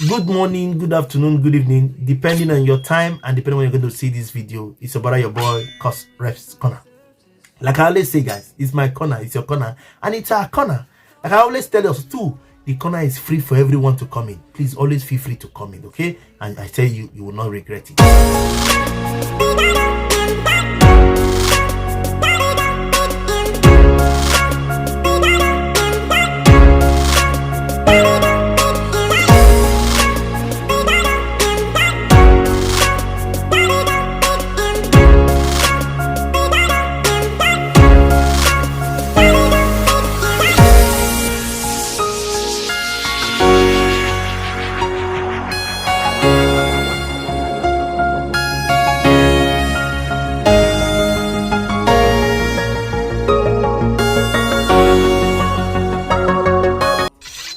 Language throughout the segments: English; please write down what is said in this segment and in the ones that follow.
Good morning, good afternoon, good evening, depending on your time and depending on when you're going to see this video. It's about your boy Courserepscorner. Like I always say, guys, it's my corner, it's your corner, and it's our corner. Like I always tell us too, the corner is free for everyone to come in. Please always feel free to come in, okay? And I tell you, you will not regret it.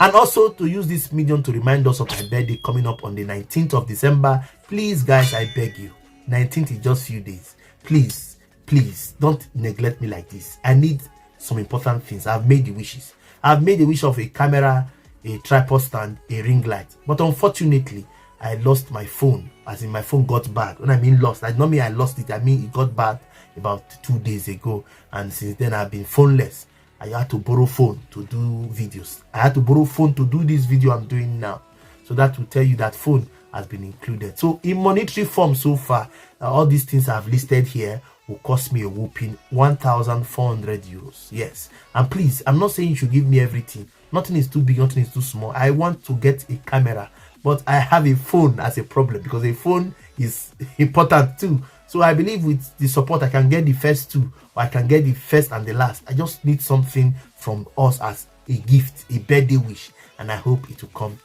And also to use this medium to remind us of my birthday coming up on the 19th of December. Please, guys, I beg you. 19th is just few days. Please, please, don't neglect me like this. I need some important things. I've made the wishes. I've made the wish of a camera, a tripod stand, a ring light. But unfortunately, I lost my phone. As in, my phone got bad. When I mean lost, I don't mean I lost it. I mean it got bad about 2 days ago. And since then, I've been phoneless. I had to borrow phone to do videos. I had to borrow phone to do this video I'm doing now. So that will tell you that phone has been included. So in monetary form so far, all these things I've listed here will cost me a whooping 1,400 euros. Yes. And please, I'm not saying you should give me everything. Nothing is too big, nothing is too small. I want to get a camera, but I have a phone as a problem because a phone is important too. So I believe with the support, I can get the first two, or I can get the first and the last. I just need something from us as a gift, a birthday wish, and I hope it will come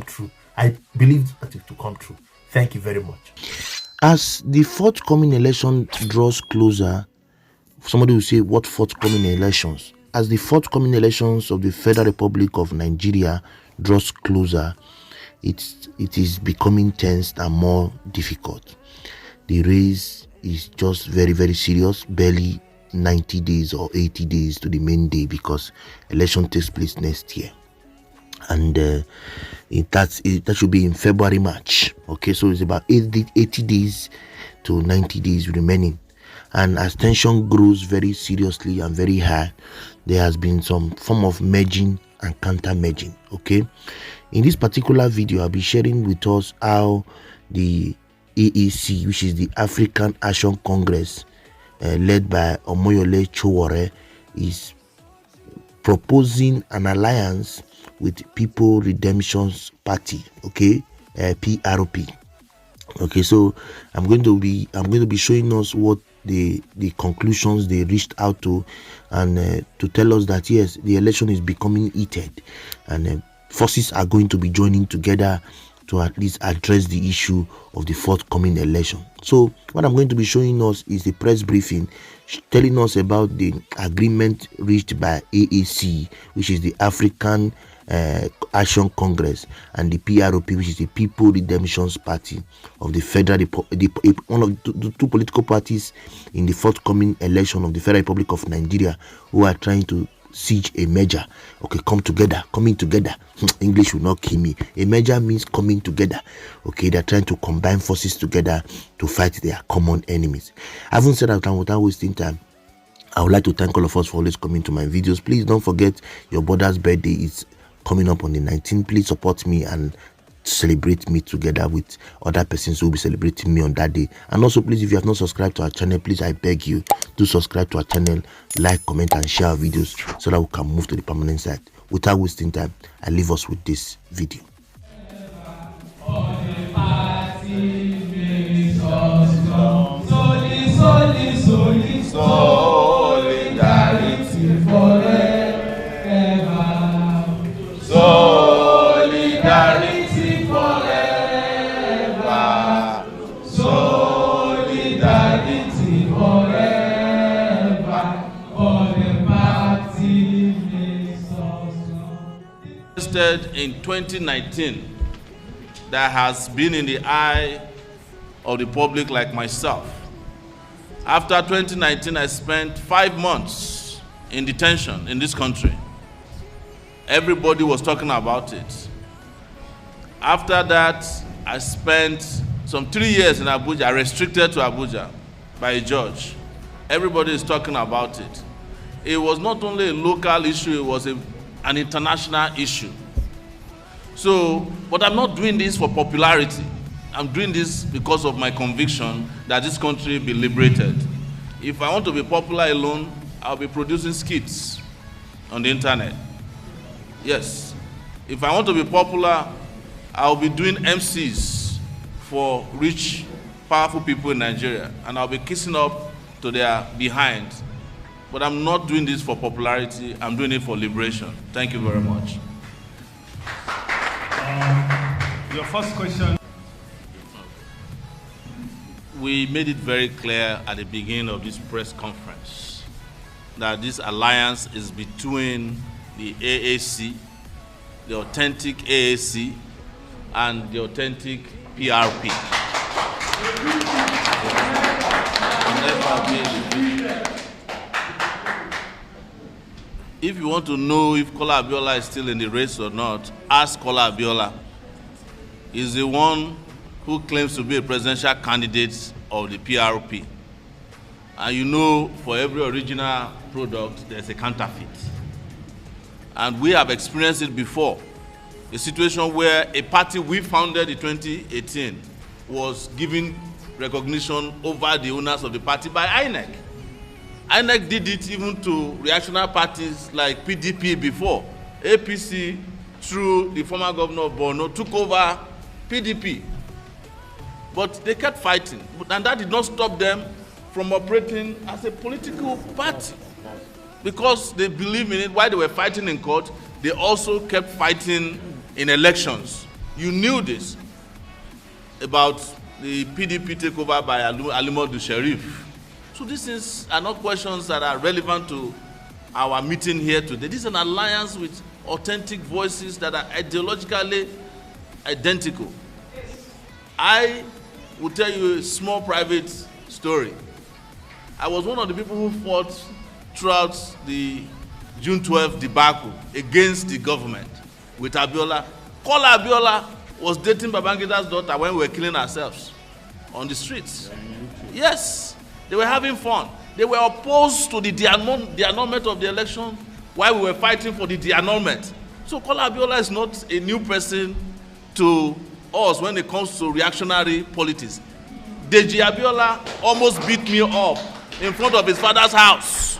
true. I believe that it will come true. Thank you very much. As the forthcoming election draws closer, somebody will say, what forthcoming elections? As the forthcoming elections of the Federal Republic of Nigeria draws closer, it is becoming tense and more difficult. The race is just very, very serious, barely 90 days or 80 days to the main day because election takes place next year. And that should be in February, March. Okay, so it's about 80 days to 90 days remaining. And as tension grows very seriously and very high, there has been some form of merging and counter merging. Okay, in this particular video, I'll be sharing with us how the AAC, which is the African Action Congress, led by Omoyelesowore, is proposing an alliance with People Redemption Party, okay, PRP. Okay, so I'm going to be showing us what the conclusions they reached out to, and to tell us that yes, the election is becoming heated, and forces are going to be joining together to at least address the issue of the forthcoming election. So what I'm going to be showing us is the press briefing telling us about the agreement reached by AAC, which is the African Action Congress, and the PRP, which is the People Redemption Party of the Federal one of the two political parties in the forthcoming election of the Federal Republic of Nigeria, who are trying to siege a merger. Okay, coming together. English will not kill me. A merger means coming together. Okay, they're trying to combine forces together to fight their common enemies. Having said that, without wasting time, I would like to thank all of us for always coming to my videos. Please don't forget your brother's birthday is coming up on the 19th. Please support me and celebrate me together with other persons who will be celebrating me on that day. And also, please, if you have not subscribed to our channel, please, I beg you to subscribe to our channel, like, comment, and share our videos so that we can move to the permanent side. Without wasting time, I leave us with this video. Solidarity forever. Solidarity forever. Solidarity forever. For the party makes us strong. In 2019, that has been in the eye of the public like myself. After 2019, I spent 5 months in detention in this country. Everybody was talking about it. After that, I spent some 3 years in Abuja, restricted to Abuja by a judge. Everybody is talking about it. It was not only a local issue, it was an international issue. So, but I'm not doing this for popularity. I'm doing this because of my conviction that this country be liberated. If I want to be popular alone, I'll be producing skits on the internet. Yes. If I want to be popular, I'll be doing MCs for rich, powerful people in Nigeria, and I'll be kissing up to their behind. But I'm not doing this for popularity, I'm doing it for liberation. Thank you very much. Your first question. We made it very clear at the beginning of this press conference that this alliance is between the AAC, the authentic AAC, and the authentic PRP. If you want to know if Kola Abiola is still in the race or not, ask Kola Abiola. He's the one who claims to be a presidential candidate of the PRP. And you know, for every original product, there's a counterfeit. And we have experienced it before. A situation where a party we founded in 2018 was given recognition over the owners of the party by INEC. INEC did it even to reactionary parties like PDP before. APC, through the former governor of Borno, took over PDP. But they kept fighting, and that did not stop them from operating as a political party. Because they believe in it, while they were fighting in court, they also kept fighting in elections. You knew this about the PDP takeover by Alimodu Sheriff. So these are not questions that are relevant to our meeting here today. This is an alliance with authentic voices that are ideologically identical. I will tell you a small private story. I was one of the people who fought throughout the June 12th debacle against the government with Abiola. Kola Abiola was dating Babangida's daughter when we were killing ourselves on the streets. Yes, they were having fun. They were opposed to the annulment of the election while we were fighting for the annulment. So Kola Abiola is not a new person to us when it comes to reactionary politics. Deji Abiola almost beat me up in front of his father's house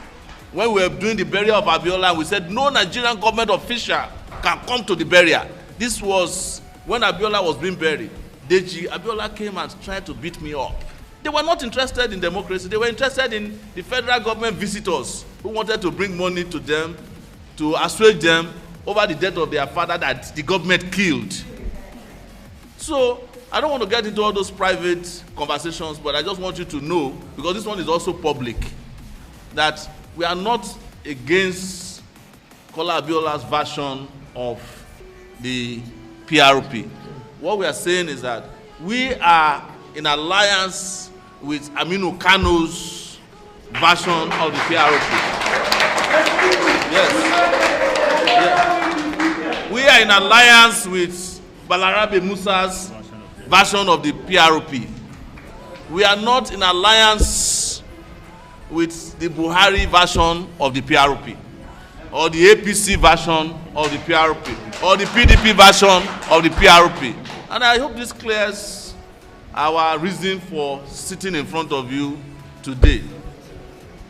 when we were doing the burial of Abiola, and we said no Nigerian government official can come to the burial. This was when Abiola was being buried. Deji Abiola came and tried to beat me up. They were not interested in democracy. They were interested in the federal government visitors who wanted to bring money to them to assuage them over the death of their father that the government killed. So I don't want to get into all those private conversations, but I just want you to know, because this one is also public, that we are not against Kola Abiola's version of the PRP. What we are saying is that we are in alliance with Aminu Kano's version of the PRP. Yes. We are in alliance with Balarabe Musa's version of the PRP. We are not in alliance with the Buhari version of the PRP, or the APC version of the PRP, or the PDP version of the PRP. And I hope this clears our reason for sitting in front of you today.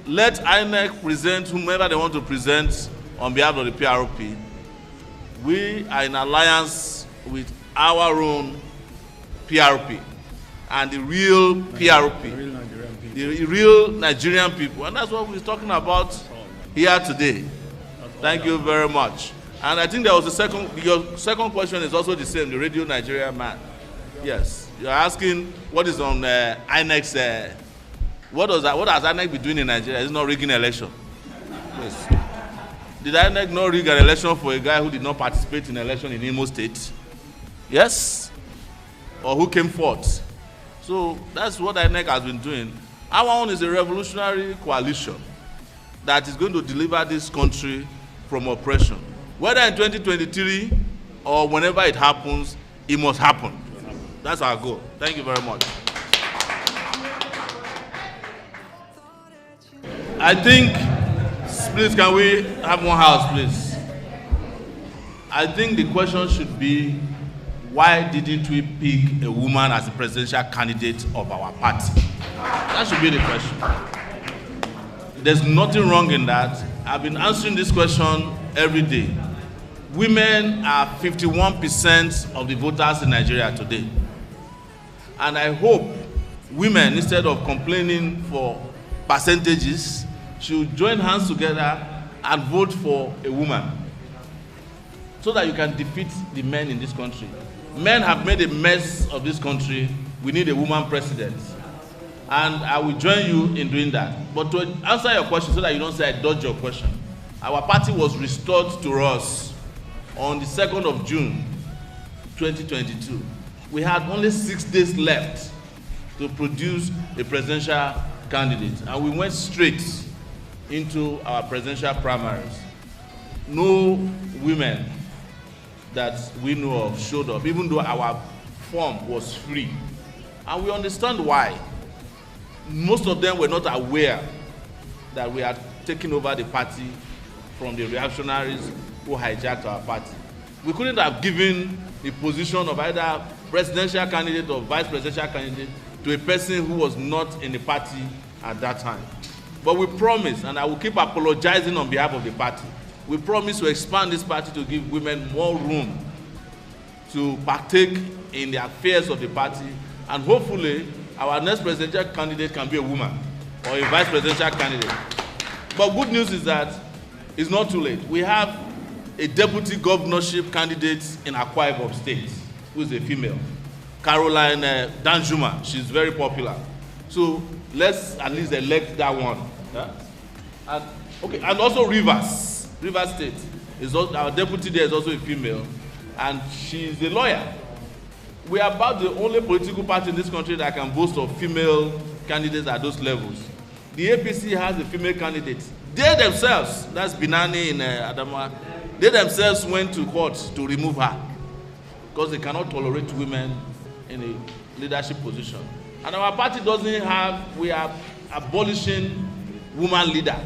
Let INEC present whomever they want to present on behalf of the PRP. We are in alliance with our own PRP and the real PRP, the real Nigerian people. And that's what we're talking about here today. Thank you very much. And I think there was your second question is also the same, the Radio Nigeria man. Yes, you're asking what is on INEC's, what has INEC been doing in Nigeria? It's not rigging election. Yes. Did INEC not rig an election for a guy who did not participate in an election in Imo State? Yes? Or who came forth? So that's what INEC has been doing. Our own is a revolutionary coalition that is going to deliver this country from oppression. Whether in 2023 or whenever it happens, It must happen. That's our goal. Thank you very much. I think, please, can we have one house, please? I think the question should be, why didn't we pick a woman as the presidential candidate of our party? That should be the question. There's nothing wrong in that. I've been answering this question every day. Women are 51% of the voters in Nigeria today. And I hope women, instead of complaining for percentages, should join hands together and vote for a woman so that you can defeat the men in this country. Men have made a mess of this country. We need a woman president. And I will join you in doing that. But to answer your question so that you don't say I dodged your question, our party was restored to us on the 2nd of June, 2022. We had only 6 days left to produce a presidential candidate, and we went straight into our presidential primaries. No women that we know of showed up, even though our form was free. And we understand why. Most of them were not aware that we had taken over the party from the reactionaries who hijacked our party. We couldn't have given the position of either presidential candidate or vice presidential candidate to a person who was not in the party at that time. But we promise, and I will keep apologizing on behalf of the party, we promise to expand this party to give women more room to partake in the affairs of the party, and hopefully our next presidential candidate can be a woman or a vice presidential candidate. But good news is that it's not too late. We have a deputy governorship candidate in Akwa Ibom State who is a female, Caroline Danjuma. She's very popular. So let's at least elect that one. Yeah? And also Rivers State. Our deputy there is also a female, and she's a lawyer. We are about the only political party in this country that can boast of female candidates at those levels. The APC has a female candidate. They themselves, that's Binani in Adamawa, they themselves went to court to remove her because they cannot tolerate women in a leadership position. And our party doesn't have, we are abolishing woman leader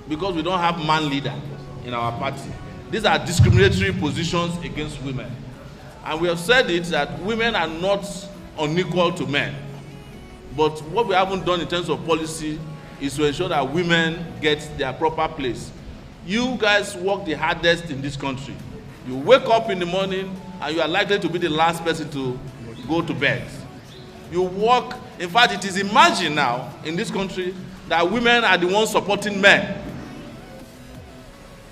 because we don't have man leader in our party. These are discriminatory positions against women. And we have said it that women are not unequal to men. But what we haven't done in terms of policy is to ensure that women get their proper place. You guys work the hardest in this country. You wake up in the morning and you are likely to be the last person to go to bed. You work, in fact, it is imagined now in this country that women are the ones supporting men.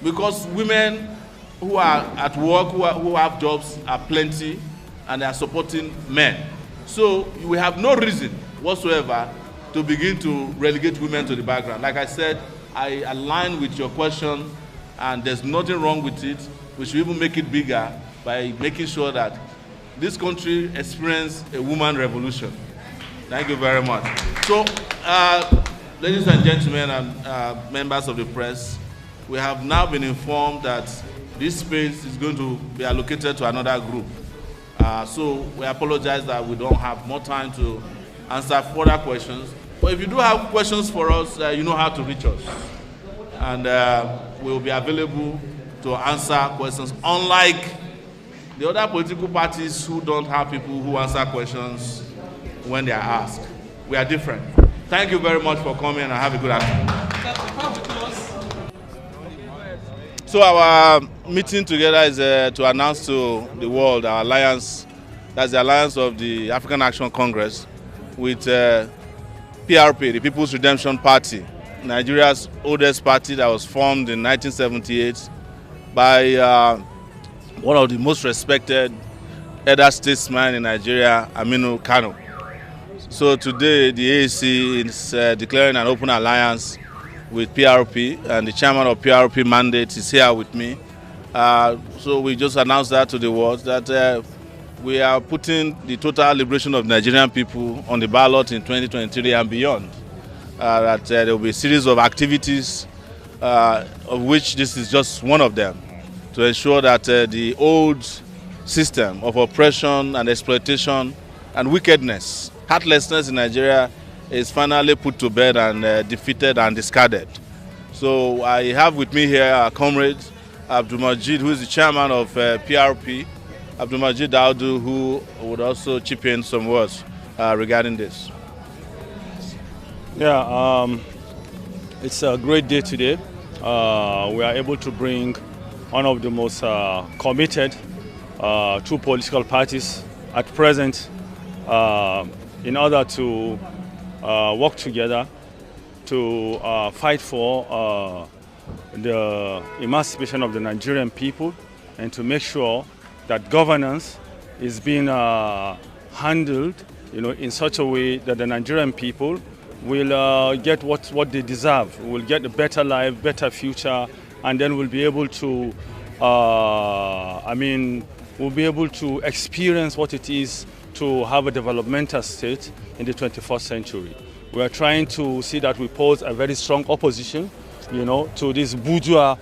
Because women who are at work, who have jobs, are plenty, and they are supporting men. So we have no reason whatsoever to begin to relegate women to the background. Like I said, I align with your question, and there's nothing wrong with it. We should even make it bigger by making sure that this country experiences a woman revolution. Thank you very much. So, ladies and gentlemen and members of the press, we have now been informed that this space is going to be allocated to another group. So we apologize that we don't have more time to answer further questions. But if you do have questions for us, you know how to reach us. And we will be available to answer questions. Unlike the other political parties who don't have people who answer questions when they are asked. We are different. Thank you very much for coming, and have a good afternoon. So our meeting together is to announce to the world our alliance, that's the alliance of the African Action Congress with PRP, the People's Redemption Party, Nigeria's oldest party that was formed in 1978 by one of the most respected elder statesmen in Nigeria, Aminu Kano. So today the AAC is declaring an open alliance with PRP, and the chairman of PRP mandate is here with me. So we just announced that to the world, that we are putting the total liberation of Nigerian people on the ballot in 2023 and beyond. That there will be a series of activities, of which this is just one of them, to ensure that the old system of oppression and exploitation and wickedness. Heartlessness in Nigeria is finally put to bed and defeated and discarded. So I have with me here our comrade Abdulmajid, who is the chairman of PRP, Abdulmajid Daudu, who would also chip in some words regarding this. Yeah, it's a great day today. We are able to bring one of the most committed two political parties at present in order to work together to fight for the emancipation of the Nigerian people and to make sure that governance is being handled, in such a way that the Nigerian people will get what they deserve. Will get a better life, better future, and then we'll be able to, we'll be able to experience what it is to have a developmental state in the 21st century. We are trying to see that we pose a very strong opposition, to this bourgeois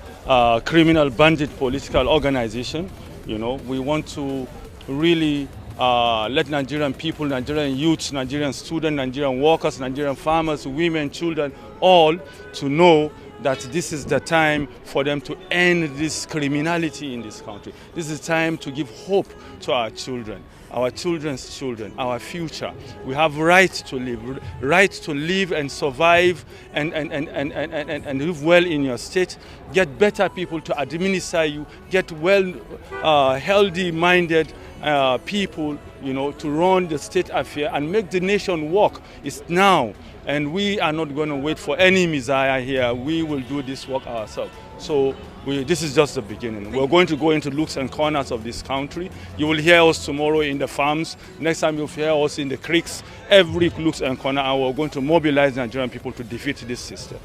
criminal bandit political organization. We want to really let Nigerian people, Nigerian youths, Nigerian students, Nigerian workers, Nigerian farmers, women, children, all to know that this is the time for them to end this criminality in this country. This is time to give hope to our children, our children's children, our future. We have right to live and survive and live well in your state, get better people to administer you, get well, healthy-minded people, to run the state affair and make the nation work. It's now, and we are not going to wait for any messiah here. We will do this work ourselves. So this is just the beginning. We're going to go into nooks and corners of this country. You will hear us tomorrow in the farms. Next time you'll hear us in the creeks. Every nooks and corner, and we're going to mobilize Nigerian people to defeat this system.